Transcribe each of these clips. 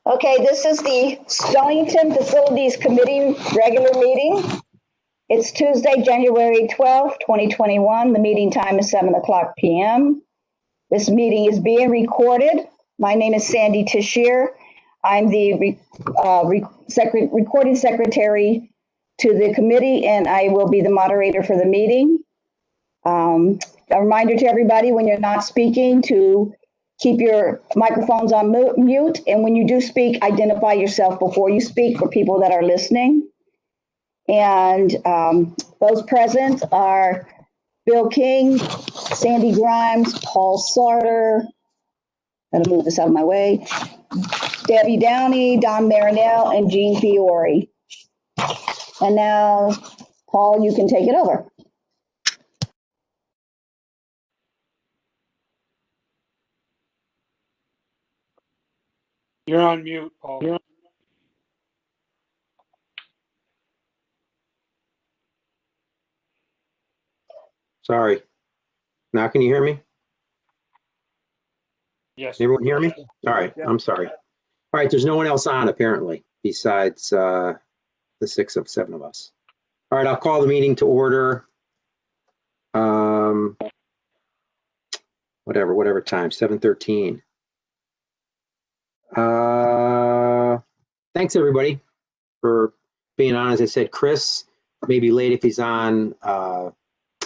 Okay, this is the Stonington Facilities Committee regular meeting. It's Tuesday, January 12th, 2021. The meeting time is 7:00 p.m. This meeting is being recorded. My name is Sandy Tashir. I'm the recording secretary to the committee, and I will be the moderator for the meeting. A reminder to everybody, when you're not speaking, to keep your microphones on mute, and when you do speak, identify yourself before you speak for people that are listening. And those present are Bill King, Sandy Grimes, Paul Sarter, gotta move this out of my way, Debbie Downey, Don Marinell, and Jean Fiore. And now, Paul, you can take it over. You're on mute, Paul. Sorry. Now can you hear me? Yes. Everyone hear me? All right, Yeah. I'm sorry. All right, there's no one else on apparently besides the 7 of us. All right, I'll call the meeting to order. Whatever time, 7:13. Thanks everybody for being on. As I said, Chris may be late if he's on.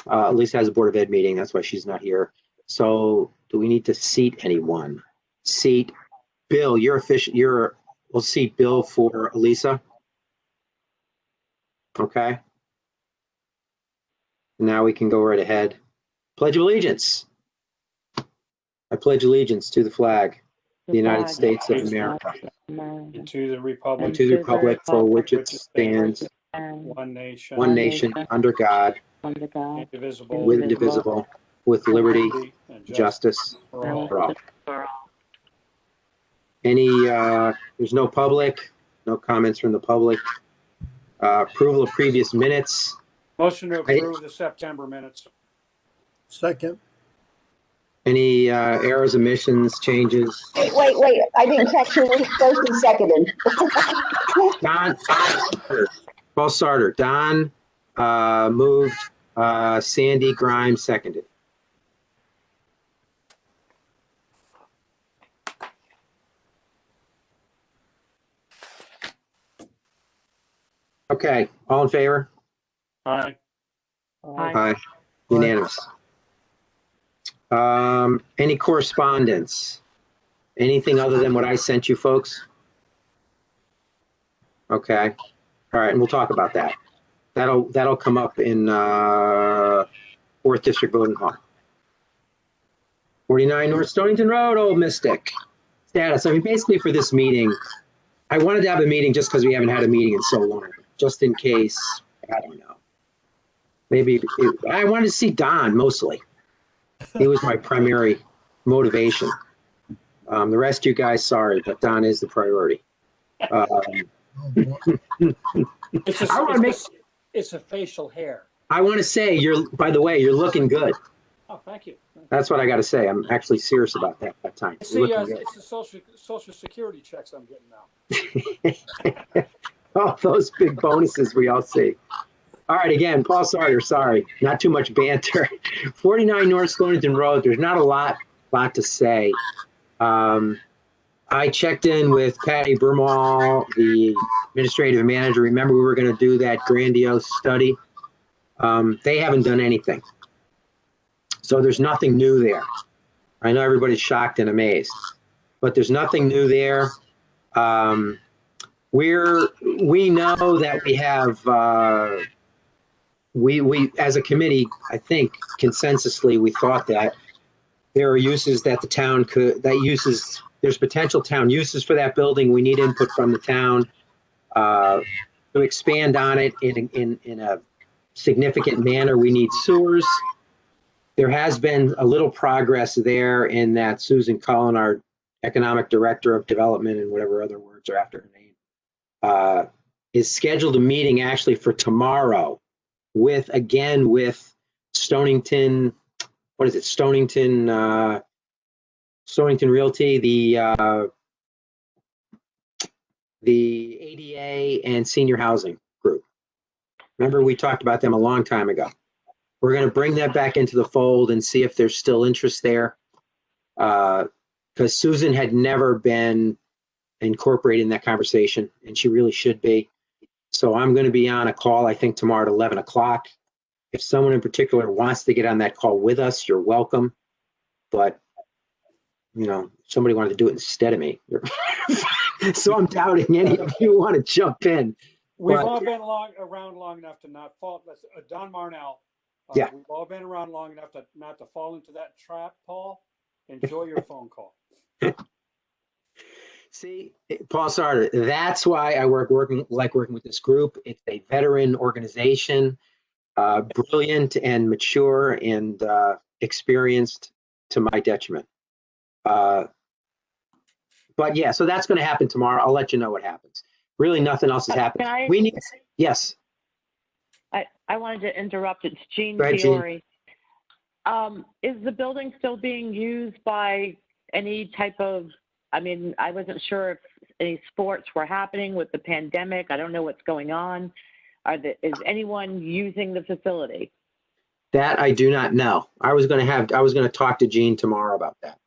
At least has a Board of Ed meeting. That's why she's not here. So do we need to seat anyone? Seat Bill, you're official. We'll seat Bill for Elisa. Okay. Now we can go right ahead. Pledge of allegiance. I pledge allegiance to the flag, the United States of America, And to the republic, and to the republic for which it stands, one nation, under God, indivisible, with indivisible, with liberty and justice for all. for all. There's no public, no comments from the public. Approval of previous minutes. Motion to approve the September minutes. Second. Any errors, omissions, changes? Wait, I didn't catch who was first and seconded. Don, Paul Sarter. Don moved. Sandy Grimes seconded. Okay, all in favor? Aye. Aye. Unanimous. Any correspondence? Anything other than what I sent you folks? Okay. All right, and we'll talk about that. That'll come up in 4th District Voting Hall. 49 North Stonington Road, Old Mystic. Status. I mean, basically for this meeting, I wanted to have a meeting just because we haven't had a meeting in so long. Just in case, I don't know. Maybe I wanted to see Don mostly. He was my primary motivation. The rest of you guys, sorry, but Don is the priority. It's a facial hair. I want to say, by the way, you're looking good. Oh, thank you. That's what I got to say. I'm actually serious about that time. It's the social security checks I'm getting now. Oh, those big bonuses we all see. All right, again, Paul Sarter, sorry, not too much banter. 49 North Stonington Road, there's not a lot to say. I checked in with Patty Bermall, the administrative manager. Remember, we were going to do that grandiose study. They haven't done anything. So there's nothing new there. I know everybody's shocked and amazed, but there's nothing new there. We know that we have, we as a committee, I think consensusly, we thought that there are uses that the town there's potential town uses for that building. We need input from the town to expand on it in a significant manner. We need sewers. There has been a little progress there in that Susan Cullen, our economic director of development and whatever other words are after her name, is scheduled a meeting actually for tomorrow with Stonington, what is it? Stonington Realty, the the ADA and senior housing group. Remember, we talked about them a long time ago. We're going to bring that back into the fold and see if there's still interest there. Because Susan had never been incorporated in that conversation, and she really should be. So I'm going to be on a call, I think, tomorrow at 11 o'clock. If someone in particular wants to get on that call with us, you're welcome. But, you know, somebody wanted to do it instead of me. So I'm doubting any of you want to jump in. We've But- all been around long enough to not fall. Don Marnell. Yeah. We've all been around long enough to not to fall into that trap, Paul. Enjoy your phone call. See, Paul Sarter, that's why I working with this group. It's a veteran organization, brilliant and mature and experienced to my detriment. But yeah, so that's going to happen tomorrow. I'll let you know what happens. Really, nothing else has happened. Can I- We need, yes. I wanted to interrupt. It's Jean Go ahead, Jean. Fiore. Is the building still being used by any type of, I mean, I wasn't sure if any sports were happening with the pandemic. I don't know what's going on. Is anyone using the facility? That I do not know. I was going to talk to Jean tomorrow about that.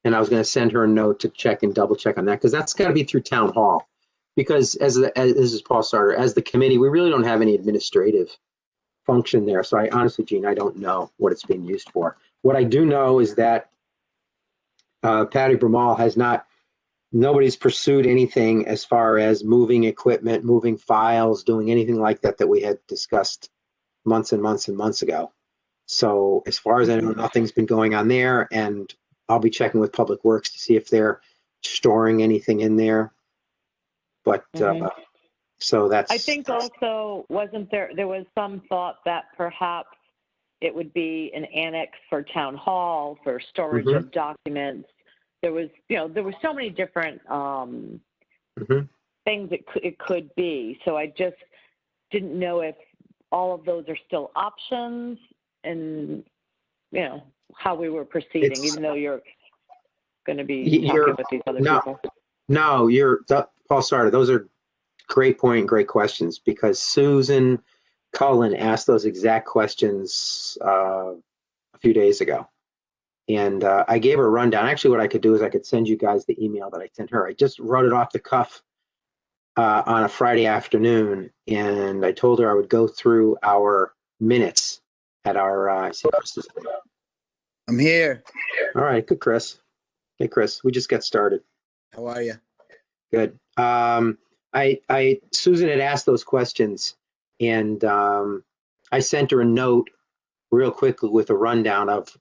And I was going to send her a note to check and double check on that, because that's got to be through town hall. Because as this is Paul Sarter, as the committee, we really don't have any administrative function there. So I honestly, Jean, I don't know what it's being used for. What I do know is that Patty Bramal has nobody's pursued anything as far as moving equipment, moving files, doing anything like that we had discussed months and months and months ago. So as far as I know, nothing's been going on there, and I'll be checking with Public Works to see if they're storing anything in there. But so that's. I think also, wasn't there was some thought that perhaps it would be an annex for town hall for storage of documents. There was so many different things it could be. So I just didn't know if all of those are still options, and how we were proceeding, even though you're going to be talking with these other people. No, Paul Sarter. Those are great point, great questions, because Susan Cullen asked those exact questions a few days ago. And I gave her a rundown. Actually, what I could do is I could send you guys the email that I sent her. I just wrote it off the cuff on a Friday afternoon, and I told her I would go through our minutes at our. I'm here. All right, good, Chris. Hey, Chris, we just got started. How are you? Good. Susan had asked those questions, and I sent her a note real quickly with a rundown of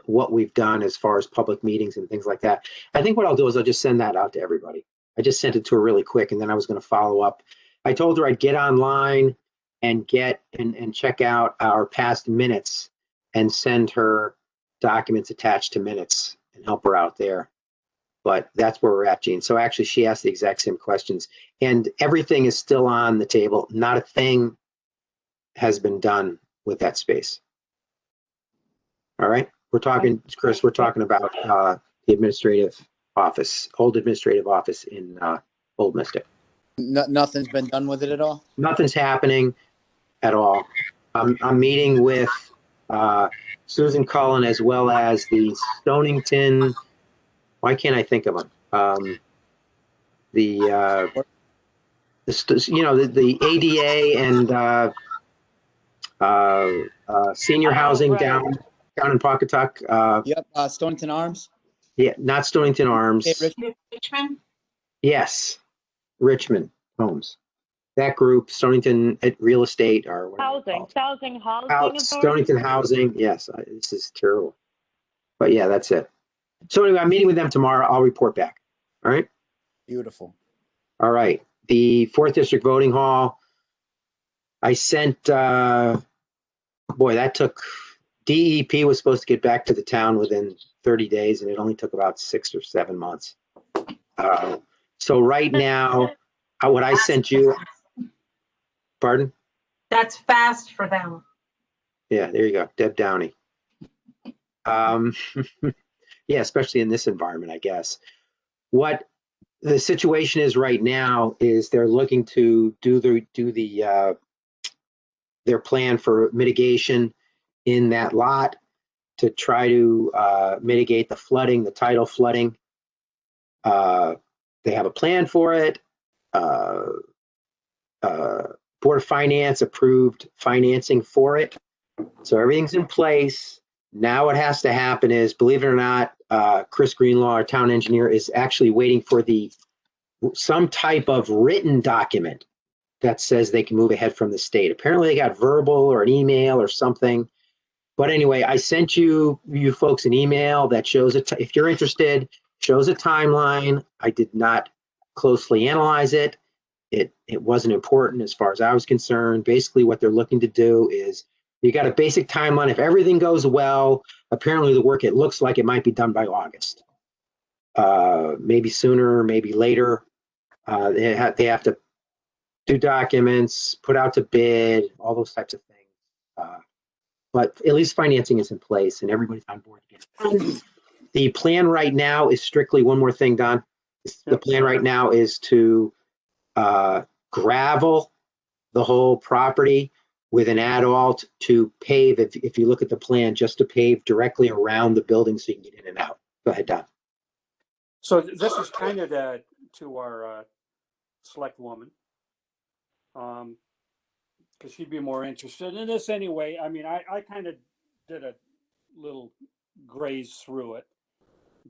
what we've done as far as public meetings and things like that. I think what I'll do is I'll just send that out to everybody. I just sent it to her really quick, and then I was going to follow up. I told her I'd get online and and check out our past minutes and send her documents attached to minutes and help her out there. But that's where we're at, Jean. So actually, she asked the exact same questions, and everything is still on the table. Not a thing has been done with that space. All right, we're talking, Chris. We're talking about the administrative office, old administrative office in Old Mystic. Nothing's been done with it at all? Nothing's happening at all. I'm meeting with Susan Cullen as well as the Stonington. Why can't I think of them? The ADA and senior housing right. down in Pawcatuck. Yep. Stonington Arms. Yeah, not Stonington Arms. Hey, Richmond? Yes, Richmond Homes. That group, Stonington Real Estate, or whatever they're Housing called. authority? Stonington Housing. Yes, this is terrible. But yeah, that's it. So anyway, I'm meeting with them tomorrow. I'll report back. All right. Beautiful. All right. The 4th District Voting Hall. I sent. That took. DEP was supposed to get back to the town within 30 days, and it only took about 6 or 7 months. So right now, what I sent you. Pardon? That's fast for them. Yeah, there you go, Deb Downey. Yeah, especially in this environment, I guess. What the situation is right now is they're looking to do their plan for mitigation in that lot to try to mitigate the flooding, the tidal flooding. They have a plan for it. Board of Finance approved financing for it. So everything's in place. Now what has to happen is, believe it or not, Chris Greenlaw, our town engineer, is actually waiting for some type of written document that says they can move ahead from the state. Apparently they got verbal or an email or something. But anyway, I sent you folks an email that shows it. If you're interested, shows a timeline. I did not closely analyze it. It wasn't important as far as I was concerned. Basically, what they're looking to do is, you got a basic timeline. If everything goes well, apparently the work, it looks like it might be done by August. Maybe sooner, maybe later. They have to do documents, put out to bid, all those types of things. But at least financing is in place and everybody's on board to get it. The plan right now is strictly one more thing, Don. The plan right now is to gravel the whole property with an add-alt to pave, if you look at the plan, just to pave directly around the building so you can get in and out. Go ahead, Don. So this is kind of to our select woman, because she'd be more interested in this anyway. I mean, I kind of did a little graze through it,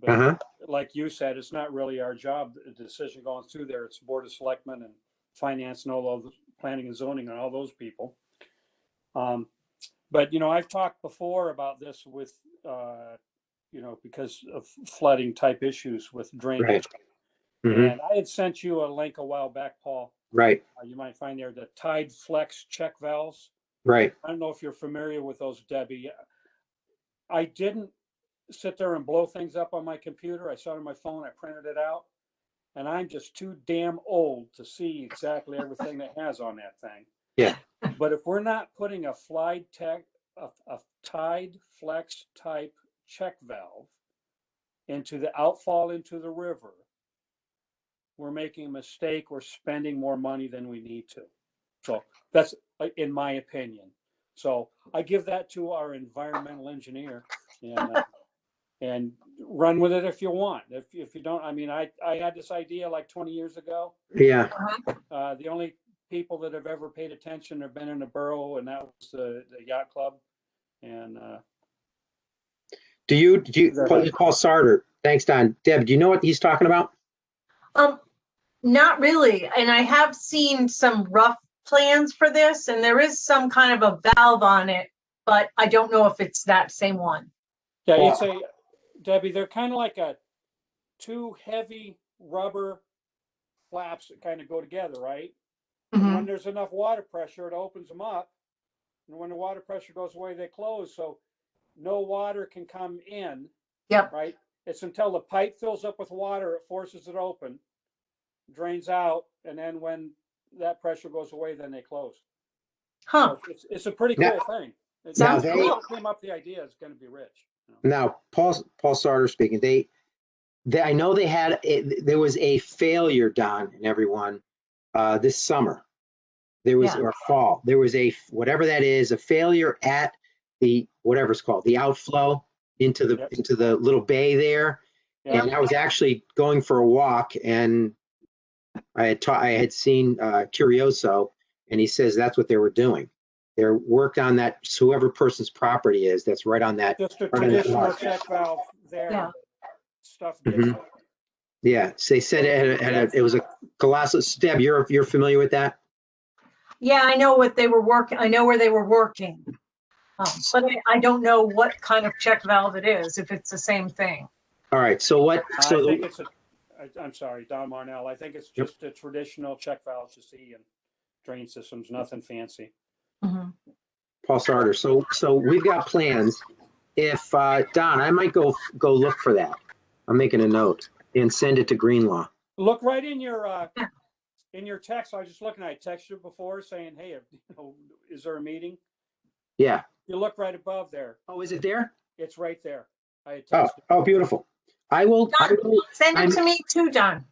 but like you said, it's not really our job. The decision going through there, it's Board of Selectmen and Finance and all those, planning and zoning and all those people. But I've talked before about this with because of flooding type issues with drainage. Right. And I had sent you a link a while back, Paul. Right. You might find there the Tide Flex check valves. Right. I don't know if you're familiar with those, Debbie. I didn't sit there and blow things up on my computer. I saw it on my phone. I printed it out. And I'm just too damn old to see exactly everything that has on that thing. Yeah. But if we're not putting a Tide Flex type check valve into the outfall into the river, we're making a mistake. We're spending more money than we need to. So that's in my opinion. So I give that to our environmental engineer and run with it if you want. If you don't, I mean, I had this idea like 20 years ago. Yeah. The only people that have ever paid attention have been in the borough, and that was the yacht club. And do you Paul Sarter? Thanks, Don. Deb, do you know what he's talking about? Not really. And I have seen some rough plans for this, and there is some kind of a valve on it, but I don't know if it's that same one. Yeah, it's Debbie, they're kind of like two heavy rubber flaps that kind of go together, right? And when there's enough water pressure, it opens them up. And when the water pressure goes away, they close. So no water can come in. Yep. Right? It's until the pipe fills up with water, it forces it open, drains out, and then when that pressure goes away, then they close. Huh. So it's a pretty cool thing. Sounds Whoever cool. came up with the idea is going to be rich. Now, Paul Sarter speaking. I know there was a failure, Don, and everyone, this summer. There was or fall. There was whatever that is, a failure at the whatever it's called, the outflow into the little bay there. Yep. And I was actually going for a walk, and I had seen Curioso, and he says that's what they were doing. They're worked on that. Whoever person's property is, that's right on that. Just a traditional check valve there. Yeah. Stuff gets Yeah. So they said it was a colossal. Deb, you're familiar with that? Yeah, I know what they were working. I know where they were working, but I don't know what kind of check valve it is. If it's the same thing. All right. So what? So I think I'm sorry, Don Marnell. I think it's just a traditional check valve to see and drain systems. Nothing fancy. Paul Sarter. So we've got plans. If Don, I might go look for that. I'm making a note and send it to Greenlaw. Look right in your text. I was just looking. I texted you before saying, "Hey, is there a meeting?" Yeah. You look right above there. Oh, is it there? It's right there. I had texted. Oh, beautiful. I will. Send it to me too, Don.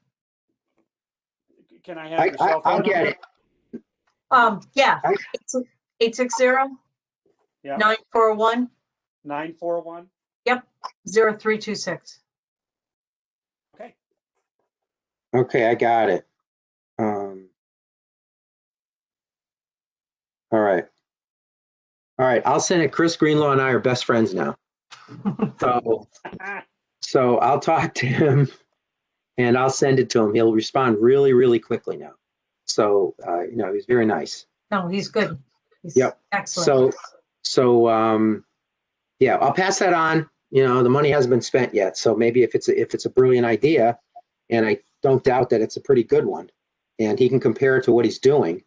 can I have your cell phone I'll get number? it. Yeah, I- 860-941, Yeah, 941. 0326. Okay. Okay, I got it. All right. All right, I'll send it. Chris Greenlaw and I are best friends now. So I'll talk to him and I'll send it to him. He'll respond really, really quickly now. So, he's very nice. No, he's good. He's Yep. excellent. So, yeah, I'll pass that on. The money hasn't been spent yet. So maybe if it's a brilliant idea, and I don't doubt that it's a pretty good one, and he can compare it to what he's doing.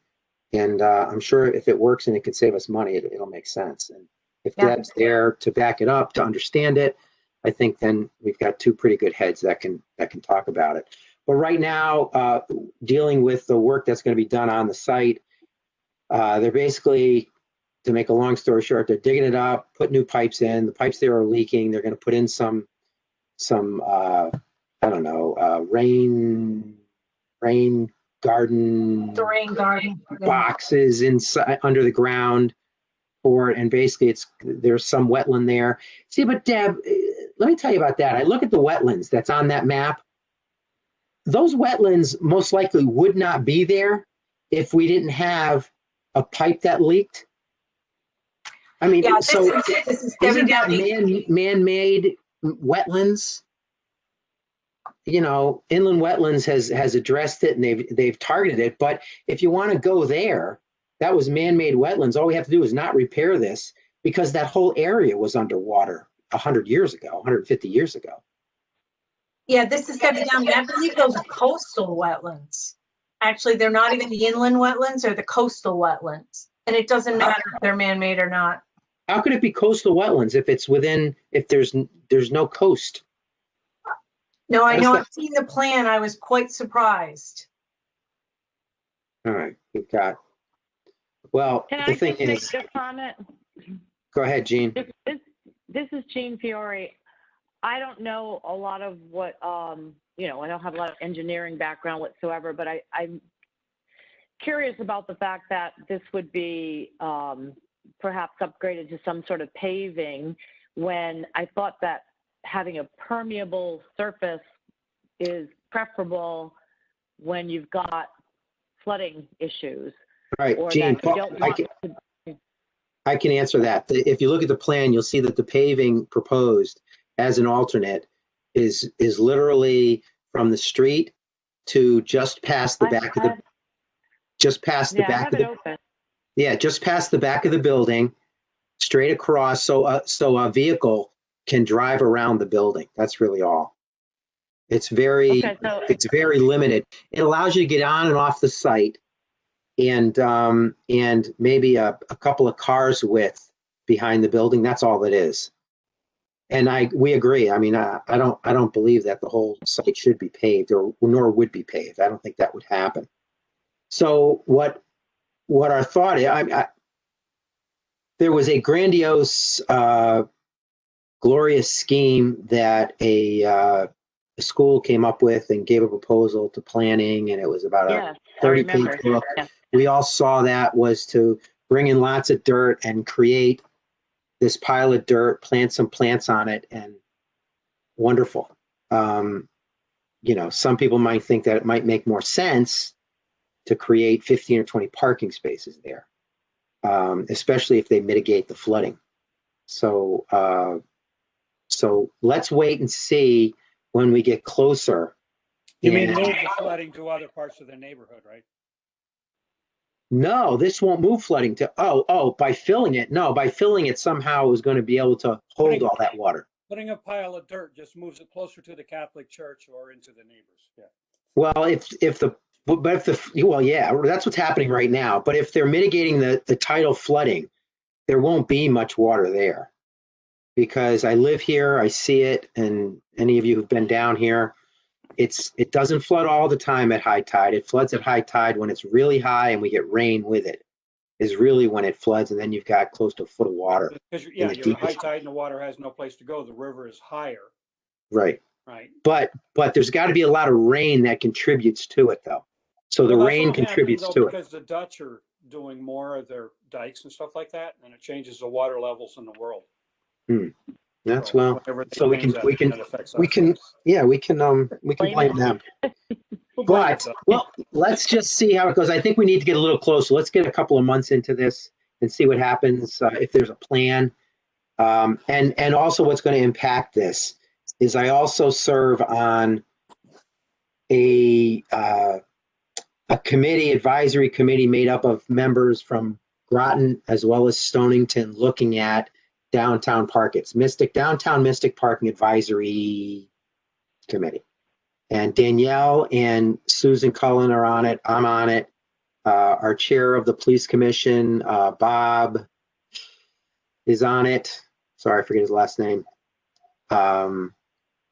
And I'm sure if it works and it can save us money, it'll make sense. And if Yeah. Deb's there to back it up, to understand it, I think then we've got two pretty good heads that can talk about it. But right now, dealing with the work that's going to be done on the site, they're basically, to make a long story short, they're digging it up, put new pipes in. The pipes there are leaking. They're going to put in some rain garden The rain garden. Yeah. boxes inside under the ground for it, and basically there's some wetland there. See, but Deb, let me tell you about that. I look at the wetlands that's on that map. Those wetlands most likely would not be there if we didn't have a pipe that leaked. I mean, Yeah, so this is isn't that evidently. man-made wetlands? Inland Wetlands has addressed it and they've targeted it. But if you want to go there, that was man-made wetlands. All we have to do is not repair this, because that whole area was underwater 100 years ago, 150 years ago. Yeah, this is evidently, I believe those are coastal wetlands. Actually, they're not even the inland wetlands, they're the coastal wetlands. And it doesn't matter if they're man-made or not. How could it be coastal wetlands if there's no coast? No, I know, I've seen the plan. I was quite surprised. All right, we've got. Well, Can the I thing just is, make a comment? go ahead, Jean. This is Jean Fiore. I don't know a lot of what, I don't have a lot of engineering background whatsoever, but I'm curious about the fact that this would be perhaps upgraded to some sort of paving, when I thought that having a permeable surface is preferable when you've got flooding issues. All right, Or Jean, that you don't want I can answer that. If you look at the plan, you'll see that the paving proposed as an alternate is literally from the street to just past the back of the just past the back of the open. yeah, just past the back of the building, straight across, so a vehicle can drive around the building. That's really all. It's very limited. It allows you to get on and off the site, and maybe a couple of cars width behind the building. That's all it is. And we agree. I mean, I don't believe that the whole site should be paved, or nor would be paved. I don't think that would happen. So what our thought is, there was a grandiose, glorious scheme that a school came up with and gave a proposal to planning, and it was about a 30-page book. Yeah. We all saw that was to bring in lots of dirt and create this pile of dirt, plant some plants on it, and wonderful. Some people might think that it might make more sense to create 15 or 20 parking spaces there, especially if they mitigate the flooding. So let's wait and see when we get closer. You mean move the flooding to other parts of the neighborhood, right? No, this won't move flooding to, by filling it. No, by filling it somehow it was going to be able to hold all that water. Putting a pile of dirt just moves it closer to the Catholic Church or into the neighbors. Yeah. Well, that's what's happening right now. But if they're mitigating the tidal flooding, there won't be much water there, because I live here, I see it, and any of you who've been down here, it doesn't flood all the time at high tide. It floods at high tide when it's really high and we get rain with it, is really when it floods, and then you've got close to a foot of water. Because you're high tide and the water has no place to go. The river is higher. Right. Right. But there's got to be a lot of rain that contributes to it, though. So the Well, that's rain all happening, contributes though, to it. because the Dutch are doing more of their dikes and stuff like that, and it changes the water levels in the world. That's So well, whenever they so we change can, that, that affects we us. can, yeah, we can Blame blame it. them. We'll blame But, it, well, let's just see how it goes. I think we need to get a little closer. Let's get a couple of months into this and see what happens, if there's a plan. And also what's going to impact this is I also serve on a committee, advisory committee made up of members from Groton as well as Stonington, looking at downtown downtown Mystic Parking Advisory Committee. And Danielle and Susan Cullen are on it. I'm on it. Our chair of the police commission, Bob, is on it. Sorry, I forget his last name. And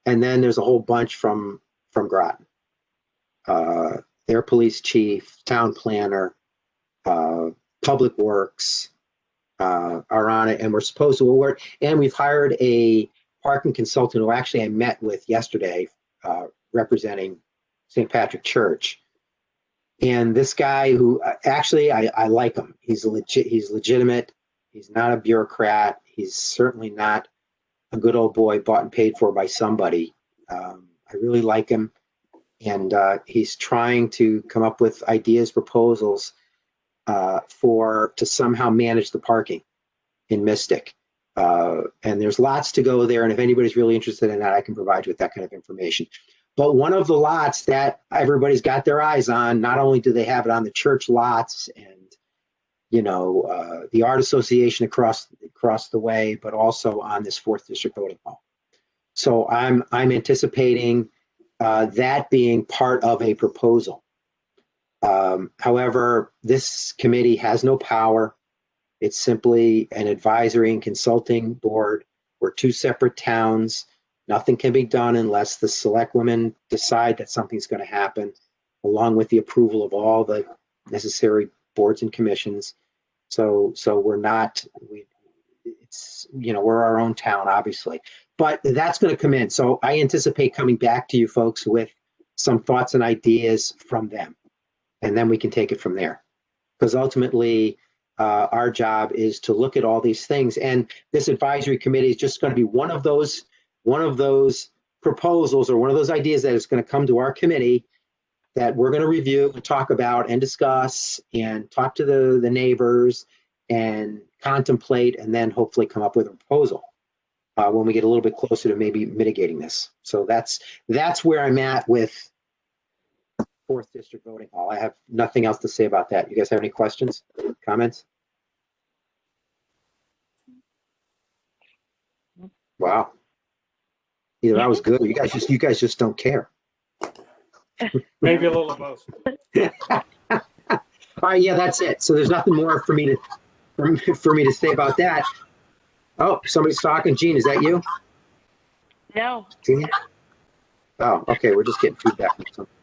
then there's a whole bunch from Groton. Their police chief, town planner, public works are on it, and we're supposed to work. And we've hired a parking consultant who actually I met with yesterday, representing St. Patrick Church. And this guy who actually I like him. He's legitimate. He's not a bureaucrat. He's certainly not a good old boy bought and paid for by somebody. I really like him. And he's trying to come up with ideas, proposals to somehow manage the parking in Mystic. And there's lots to go there. And if anybody's really interested in that, I can provide you with that kind of information. But one of the lots that everybody's got their eyes on, not only do they have it on the church lots and, the art association across the way, but also on this 4th District voting hall. So I'm anticipating that being part of a proposal. However, this committee has no power. It's simply an advisory and consulting board. We're two separate towns. Nothing can be done unless the select women decide that something's going to happen, along with the approval of all the necessary boards and commissions. So we're we're our own town, obviously, but that's going to come in. So I anticipate coming back to you folks with some thoughts and ideas from them, and then we can take it from there. Because ultimately, our job is to look at all these things, and this advisory committee is just going to be one of those proposals or one of those ideas that is going to come to our committee that we're going to review and talk about and discuss and talk to the neighbors and contemplate, and then hopefully come up with a proposal when we get a little bit closer to maybe mitigating this. So that's where I'm at with 4th District voting hall. I have nothing else to say about that. You guys have any questions, comments? Wow. Either that was good or you guys just don't care. Maybe a little of both. All right, yeah, that's it. So there's nothing more for me to say about that. Oh, somebody's talking. Gene, is that you? No. Gene? Oh, okay. We're just getting feedback from something.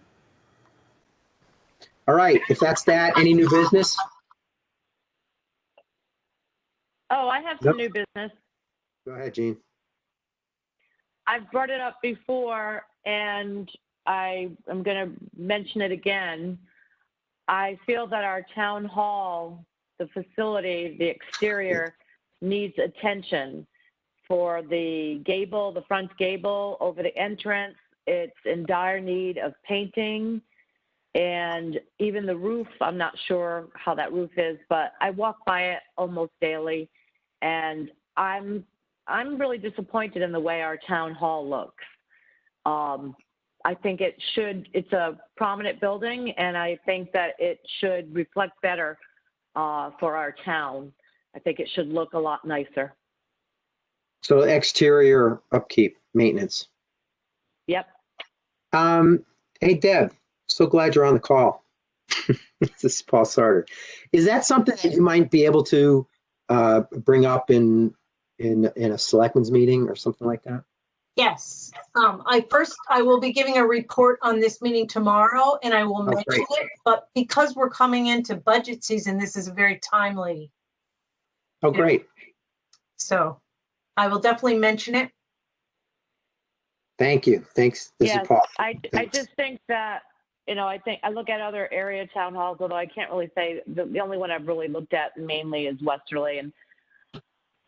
All right. If that's that, any new business? Oh, I have some new business. Go ahead, Gene. I've brought it up before, and I am going to mention it again. I feel that our town hall, the facility, the exterior, needs attention. For the gable, the front gable over the entrance, it's in dire need of painting. And even the roof, I'm not sure how that roof is, but I walk by it almost daily, and I'm really disappointed in the way our town hall looks. I think it's a prominent building, and I think that it should reflect better for our town. I think it should look a lot nicer. So exterior upkeep, maintenance. Yep. Hey, Deb, so glad you're on the call. This is Paul Sarter. Is that something that you might be able to bring up in a selectmen's meeting or something like that? Yes. I will be giving a report on this meeting tomorrow, and I will mention great. it, but because we're coming into budget season, this is very timely. Oh, great. So I will definitely mention it. Thank you. Thanks. This Yes, is Paul. I just think that I think I look at other area town halls, although I can't really say the only one I've really looked at mainly is Westerly. And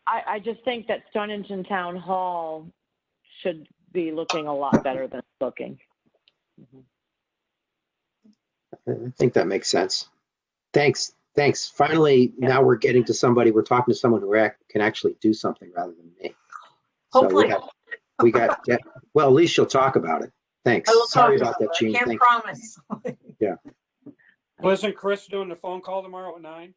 I just think that Stonington Town Hall should be looking a lot better than it's looking. I think that makes sense. Thanks. Finally, now we're getting to somebody, we're talking to someone who can actually do something rather than me. So Hopefully. we got, yeah, well, at least she'll talk about it. Thanks. I will Sorry talk about that, it. Gene. I can't Thanks. promise. Wasn't Chris doing the phone call tomorrow at 9?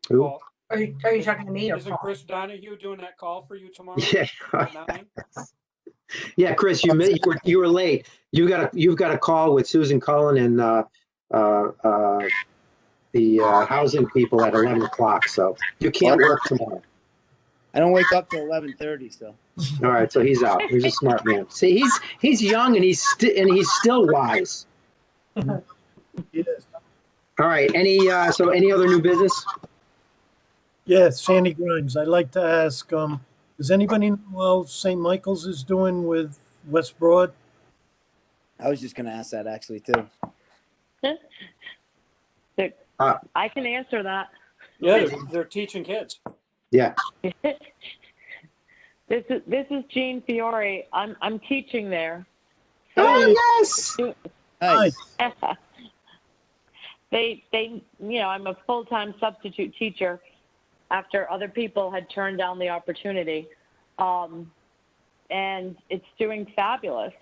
Who? Paul? Are you talking to me or Isn't Paul? Chris Donahue doing that call for you tomorrow Yeah. at 9? Yeah, Chris, you were late. You've got a call with Susan Cullen and the housing people at 11 o'clock, so you can't work tomorrow. I don't wake up till 11:30, so. All right, so he's out. He's a smart man. See, he's young and he's still wise. Yes. All right, any other new business? Yes, Sandy Grimes. I'd like to ask, does anybody know how St. Michael's is doing with West Broad? I was just gonna ask that actually too. I can answer that. Yeah, they're teaching kids. Yeah. This is Jean Fiore. I'm teaching there. Oh, yes. Nice. They I'm a full-time substitute teacher after other people had turned down the opportunity. And it's doing fabulous.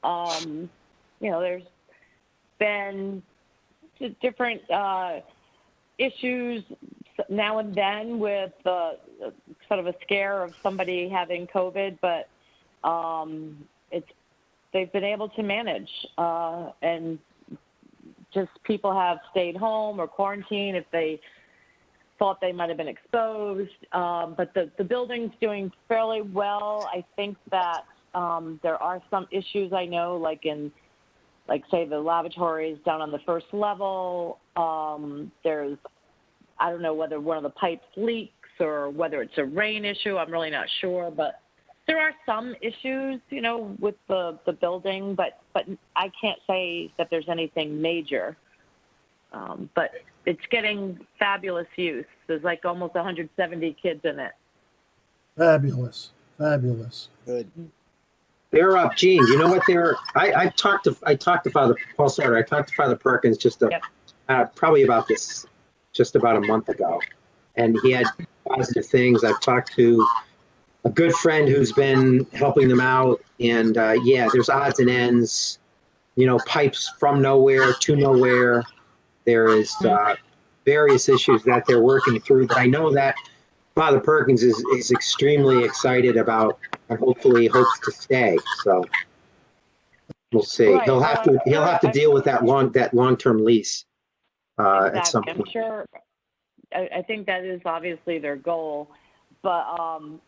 There's been different issues now and then with sort of a scare of somebody having COVID, but they've been able to manage, and just people have stayed home or quarantined if they thought they might have been exposed. But the building's doing fairly well. I think that there are some issues I know, like say the lavatories down on the first level. I don't know whether one of the pipes leaks or whether it's a rain issue. I'm really not sure, but there are some issues, with the building, but I can't say that there's anything major. But it's getting fabulous use. There's like almost 170 kids in it. Fabulous. Good. They're up, Gene. You know what? I talked to Father Paul Sartor. I talked to Father Perkins probably about this, just about a month ago, and he had positive things. I've talked to a good friend who's been helping them out, and there's odds and ends. Pipes from nowhere to nowhere. There is various issues that they're working through. But I know that Father Perkins is extremely excited about, and hopefully hopes to stay. So we'll see. Right. He'll have to deal with that long-term lease at some point. I'm sure. I think that is obviously their goal, but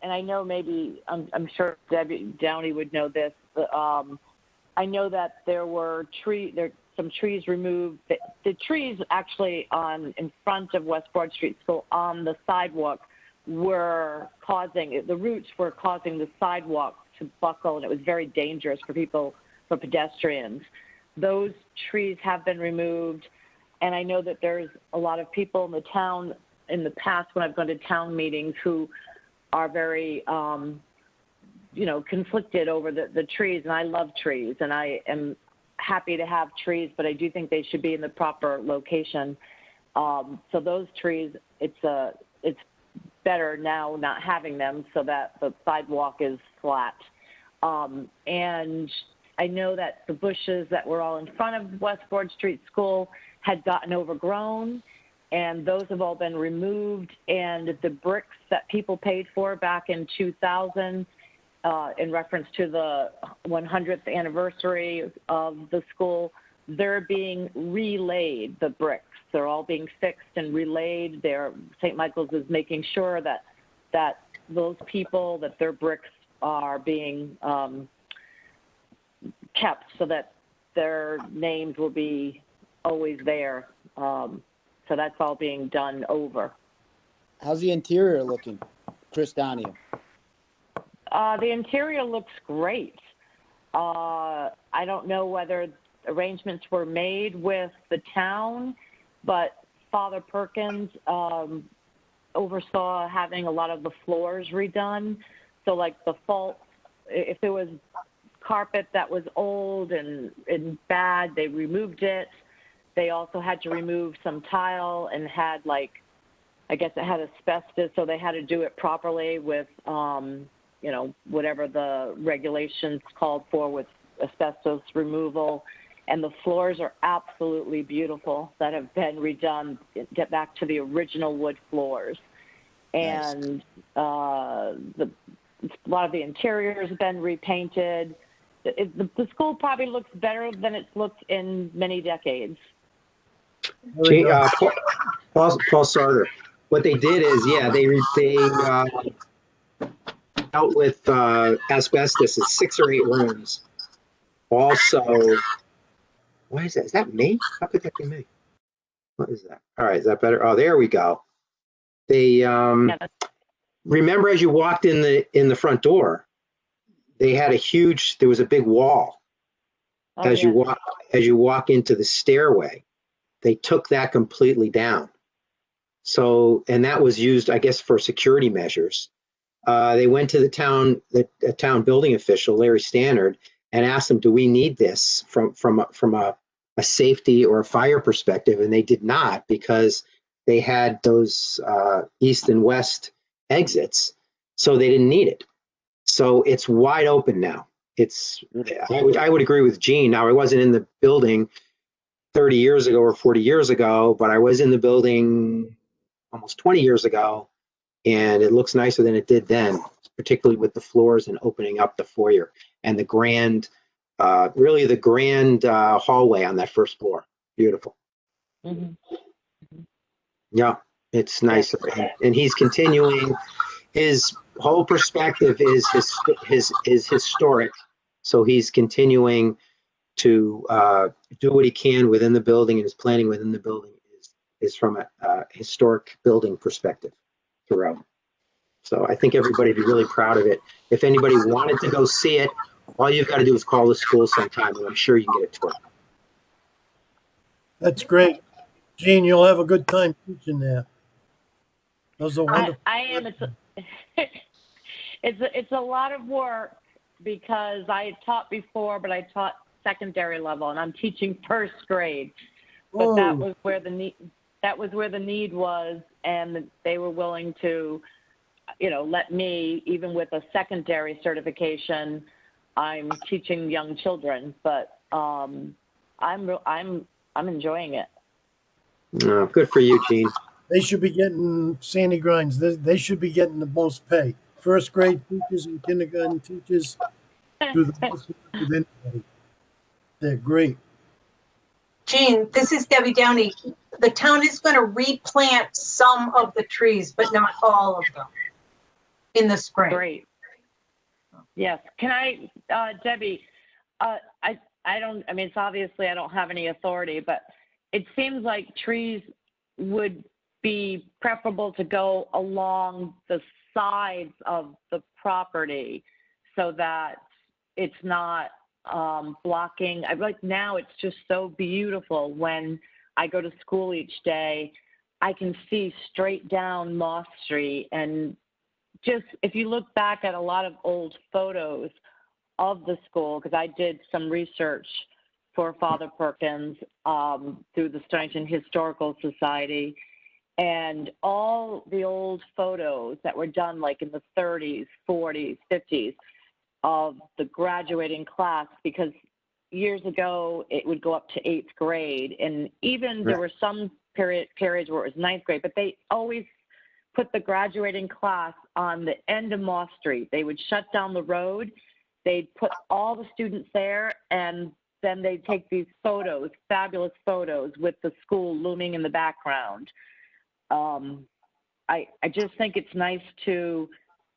and I know maybe I'm sure Debbie Downey would know this. But, I know that there were some trees removed. The trees actually in front of West Broad Street School on the sidewalk the roots were causing the sidewalk to buckle, and it was very dangerous for pedestrians. Those trees have been removed, and I know that there's a lot of people in the town in the past when I've gone to town meetings who are very, conflicted over the trees, and I love trees, and I am happy to have trees, but I do think they should be in the proper location. So those trees, it's better now not having them so that the sidewalk is flat. And I know that the bushes that were all in front of West Broad Street School had gotten overgrown, and those have all been removed. And the bricks that people paid for back in 2000, in reference to the 100th anniversary of the school, they're being relaid, the bricks. They're all being fixed and relayed. St. Michael's is making sure that those people, that their bricks are being kept so that their names will be always there. So that's all being done over. How's the interior looking, Chris Donahue? The interior looks great. I don't know whether arrangements were made with the town, but Father Perkins oversaw having a lot of the floors redone. So like the fault, if there was carpet that was old and bad, they removed it. They also had to remove some tile and had I guess it had asbestos, so they had to do it properly with, whatever the regulations called for with asbestos removal. And the floors are absolutely beautiful that have been redone, get back to the original wood floors. And a lot of the interior has been repainted. The school probably looks better than it's looked in many decades. Paul Sarter. What they did is, they dealt with asbestos in 6 or 8 rooms. Also, why is that? Is that me? How could that be me? What is that? All right, is that better? Oh, there we go. They remember as you walked in the front door, they had there was a big wall. As you walk into the stairway, they took that completely down. So, and that was used, I guess, for security measures. They went to the town building official, Larry Stannard, and asked them, "Do we need this from a safety or a fire perspective?" And they did not, because they had those east and west exits, so they didn't need it. So it's wide open now. I would agree with Gene. Now, I wasn't in the building 30 years ago or 40 years ago, but I was in the building almost 20 years ago, and it looks nicer than it did then, particularly with the floors and opening up the foyer and the grand hallway on that first floor. Beautiful. Mm-hmm. Yeah, it's nicer. And he's continuing. His whole perspective is historic. So he's continuing to do what he can within the building, and his planning within the building is from a historic building perspective throughout. So I think everybody would be really proud of it. If anybody wanted to go see it, all you've got to do is call the school sometime, and I'm sure you can get a tour. That's great. Gene, you'll have a good time teaching there. Those are wonderful. I am. It's a lot of work, because I had taught before, but I taught secondary level, and I'm teaching first grade. But that was where the need was, and they were willing to, let me, even with a secondary certification, I'm teaching young children. But I'm enjoying it. Oh, good for you, Gene. They should be getting Sandy Grinds. They should be getting the most pay. First grade teachers and kindergarten teachers do the most work with anybody. They're great. Jean, this is Debbie Downey. The town is going to replant some of the trees, but not all of them in the spring. Great. Yes. Can I, Debbie, it's obviously I don't have any authority, but it seems like trees would be preferable to go along the sides of the property so that it's not blocking. Now it's just so beautiful. When I go to school each day, I can see straight down Moss Street. And just, if you look back at a lot of old photos of the school, because I did some research for Father Perkins through the Stonington Historical Society, and all the old photos that were done like in the 30s, 40s, 50s of the graduating class, because years ago it would go up to 8th grade, and even there were some periods where it was 9th grade, but they always put the graduating class on the end of Moss Street. They would shut down the road, they'd put all the students there, and then they'd take these photos, fabulous photos with the school looming in the background. I just think it's nice to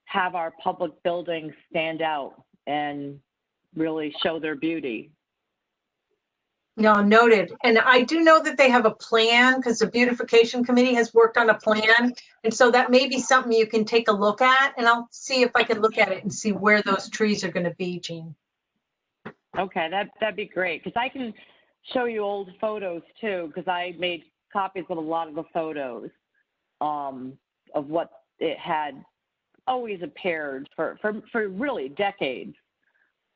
have our public buildings stand out and really show their beauty. No, noted. And I do know that they have a plan because the beautification committee has worked on a plan. And so that may be something you can take a look at, and I'll see if I can look at it and see where those trees are going to be, Jean. Okay, that'd be great, because I can show you old photos too, because I made copies of a lot of the photos of what it had always appeared for really decades.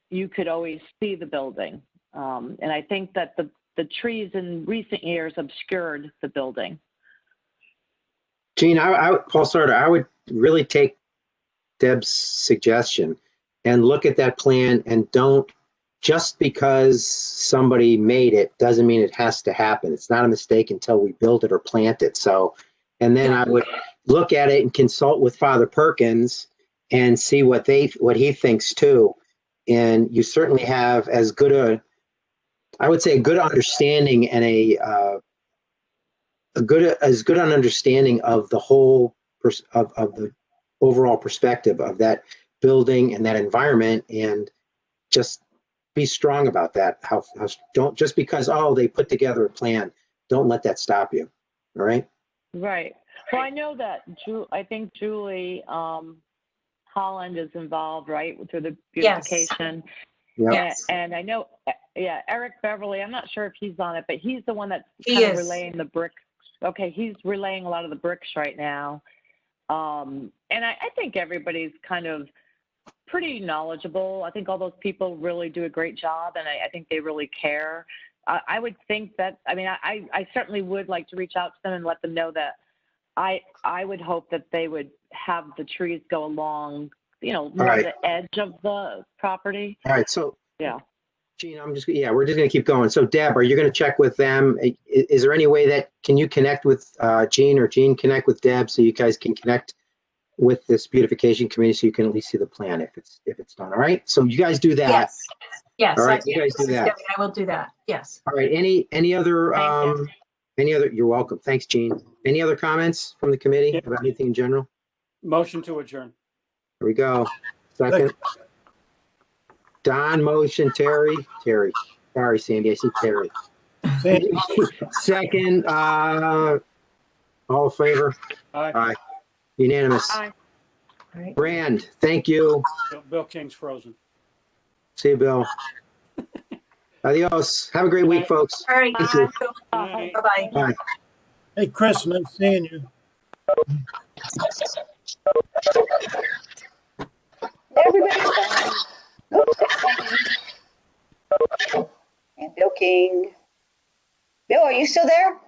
You could always see the building. And I think that the trees in recent years obscured the building. Gene, Paul Sartor, I would really take Deb's suggestion and look at that plan, and don't, just because somebody made it doesn't mean it has to happen. It's not a mistake until we build it or plant it. So, and then I would look at it and consult with Father Perkins and see what he thinks too. And you certainly have as good a understanding and as good an understanding of the whole of the overall perspective of that building and that environment, and just be strong about that. Don't, just because they put together a plan, don't let that stop you. All right. Right. Well, I know that I think Julie Holland is involved, right, through the beautification. Yes. And I know, Eric Beverly, I'm not sure if he's on it, but he's the one that's He kind of is. relaying the bricks. Okay, he's relaying a lot of the bricks right now. And I think everybody's kind of pretty knowledgeable. I think all those people really do a great job, and I think they really care. I would think that, I certainly would like to reach out to them and let them know that I would hope that they would have the trees go along, more right. the edge of the property. All right. So, Yeah. Gene, we're just going to keep going. So, Deb, are you going to check with them? Is there any way that, can you connect with Gene, or Gene connect with Deb, so you guys can connect with this beautification committee, so you can at least see the plan if it's done? All right. So you guys do that. Yes. Yes. All right. You guys do that. I will do that. Yes. All right. Any other, you're welcome. Thanks, Gene. Any other comments from the committee about anything in general? Motion to adjourn. Here we go. Second. Don, motion. Terry. Sorry, Sandy. I see Terry. Sandy, Second. All in favor? Aye. Unanimous. Aye. All right. Brand, thank you. Bill King's frozen. See you, Bill. Adios. Have a great week, folks. All right. Thank you. Bye. Bye-bye. Bye. hey, Chris, nice seeing you. Everybody's gone. Oops. And Bill King. Bill, are you still there?